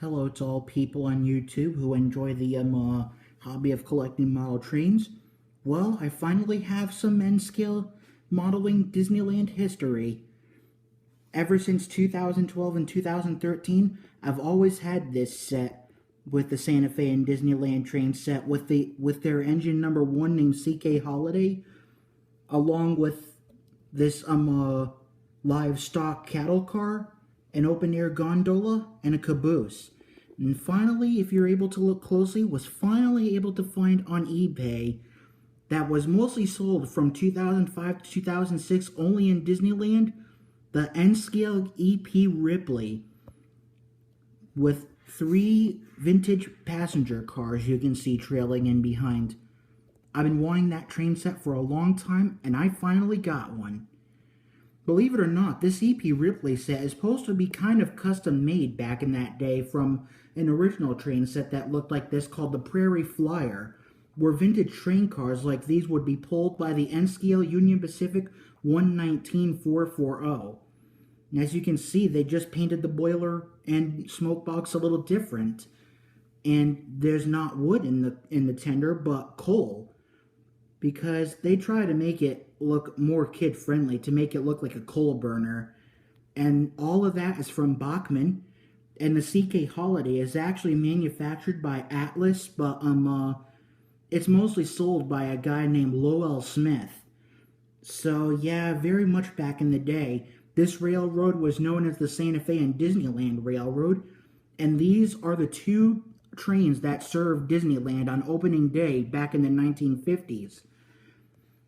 Hello to all people on YouTube who enjoy the hobby of collecting model trains. Well, I finally have some N-scale modeling Disneyland history. Ever since 2012 and 2013, I've always had this set with the Santa Fe and Disneyland train set with their engine number 1 named CK Holiday, along with this livestock cattle car, an open-air gondola, and a caboose. And finally, if you're able to look closely, was finally able to find on eBay that was mostly sold from 2005 to 2006 only in Disneyland, the N-scale EP Ripley with 3 vintage passenger cars you can see trailing in behind. I've been wanting that train set for a long time, and I finally got one. Believe it or not, this EP Ripley set is supposed to be kind of custom made back in that day from an original train set that looked like this called the Prairie Flyer, where vintage train cars like these would be pulled by the N-scale Union Pacific 119440. And as you can see, they just painted the boiler and smoke box a little different. And there's not wood in the tender, but coal, because they try to make it look more kid-friendly, to make it look like a coal burner. And all of that is from Bachmann, and the CK Holiday is actually manufactured by Atlas, but it's mostly sold by a guy named Lowell Smith. So yeah, very much back in the day, this railroad was known as the Santa Fe and Disneyland Railroad, and these are the 2 trains that served Disneyland on opening day back in the 1950s.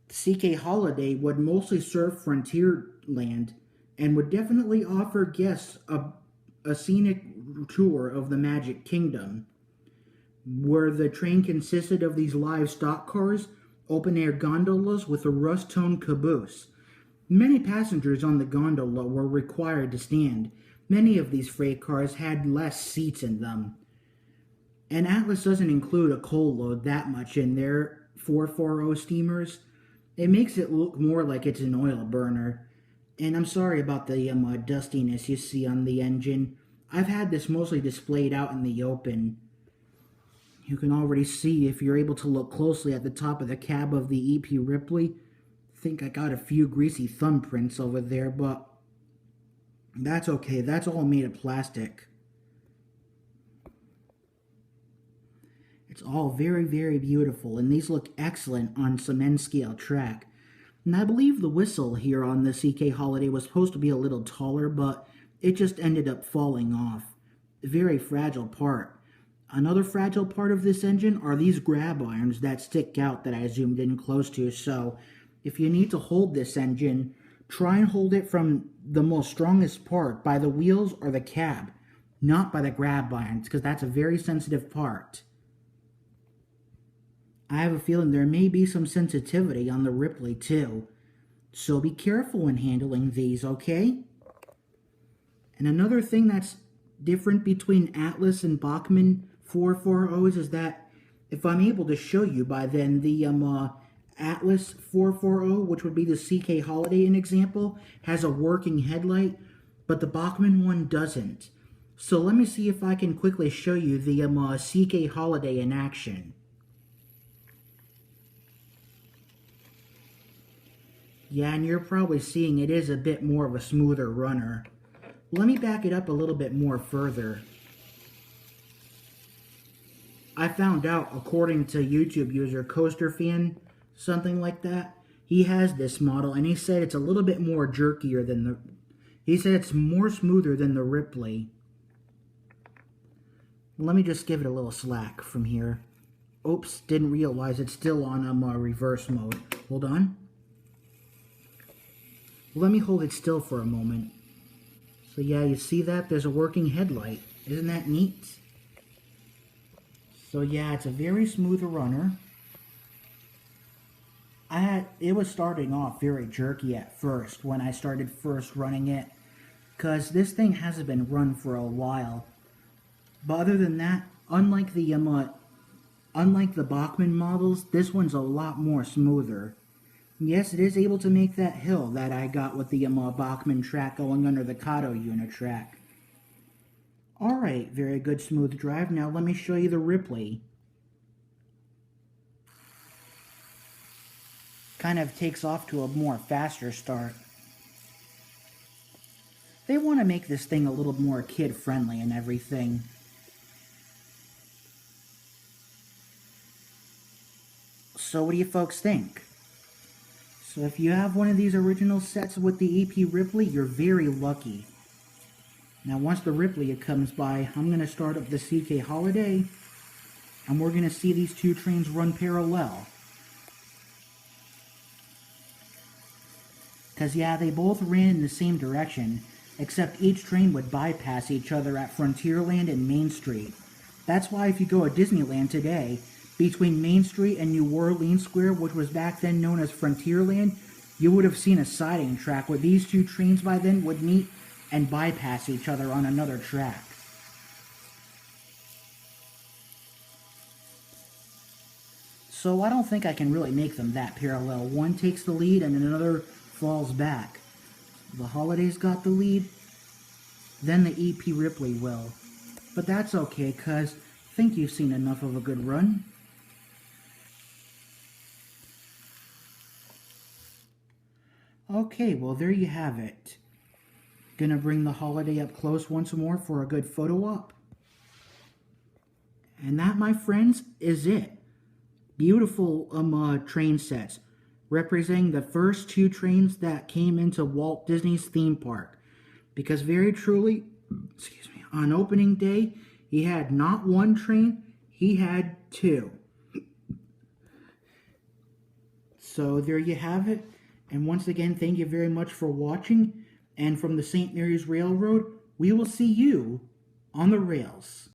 CK Holiday would mostly serve Frontierland and would definitely offer guests a scenic tour of the Magic Kingdom, where the train consisted of these livestock cars, open-air gondolas with a rust-toned caboose. Many passengers on the gondola were required to stand. Many of these freight cars had less seats in them. And Atlas doesn't include a coal load that much in their 440 steamers. It makes it look more like it's an oil burner. And I'm sorry about the dustiness you see on the engine. I've had this mostly displayed out in the open. You can already see, if you're able to look closely at the top of the cab of the EP Ripley, I think I got a few greasy thumbprints over there, but that's okay. That's all made of plastic. It's all very, very beautiful, and these look excellent on some N-scale track. And I believe the whistle here on the CK Holiday was supposed to be a little taller, but it just ended up falling off. A very fragile part. Another fragile part of this engine are these grab irons that stick out that I zoomed in close to, so if you need to hold this engine, try and hold it from the most strongest part, by the wheels or the cab, not by the grab irons, because that's a very sensitive part. I have a feeling there may be some sensitivity on the Ripley too, so be careful when handling these, okay? And another thing that's different between Atlas and Bachmann 440s is that, if I'm able to show you by then, the Atlas 440, which would be the CK Holiday an example, has a working headlight, but the Bachmann one doesn't. So let me see if I can quickly show you the CK Holiday in action. Yeah, and you're probably seeing it is a bit more of a smoother runner. Let me back it up a little bit more further. I found out, according to YouTube user Coaster Fan, something like that, he has this model, and he said it's a little bit more jerkier than the... He said it's more smoother than the Ripley. Let me just give it a little slack from here. Oops, didn't realize it's still on reverse mode. Hold on. Let me hold it still for a moment. So yeah, you see that? There's a working headlight. Isn't that neat? So yeah, it's a very smooth runner. It was starting off very jerky at first when I started first running it, because this thing hasn't been run for a while. But other than that, unlike the Bachmann models, this one's a lot more smoother. Yes, it is able to make that hill that I got with the Bachmann track going under the Kato unit track. Alright, very good smooth drive. Now let me show you the Ripley. Kind of takes off to a more faster start. They want to make this thing a little more kid-friendly and everything. So what do you folks think? So if you have one of these original sets with the EP Ripley, you're very lucky. Now once the Ripley comes by, I'm going to start up the CK Holiday, and we're going to see these two trains run parallel. Because yeah, they both ran in the same direction, except each train would bypass each other at Frontierland and Main Street. That's why if you go to Disneyland today, between Main Street and New Orleans Square, which was back then known as Frontierland, you would have seen a siding track where these two trains by then would meet and bypass each other on another track. So I don't think I can really make them that parallel. One takes the lead and another falls back. The Holiday's got the lead, then the EP Ripley will. But that's okay, cause I think you've seen enough of a good run. Okay, well there you have it. Gonna bring the Holiday up close once more for a good photo op. And that, my friends, is it. Beautiful train sets, representing the first two trains that came into Walt Disney's theme park. Because very truly, excuse me, on opening day, he had not one train, he had two. So there you have it. And once again, thank you very much for watching. And from the St. Mary's Railroad, we will see you on the rails.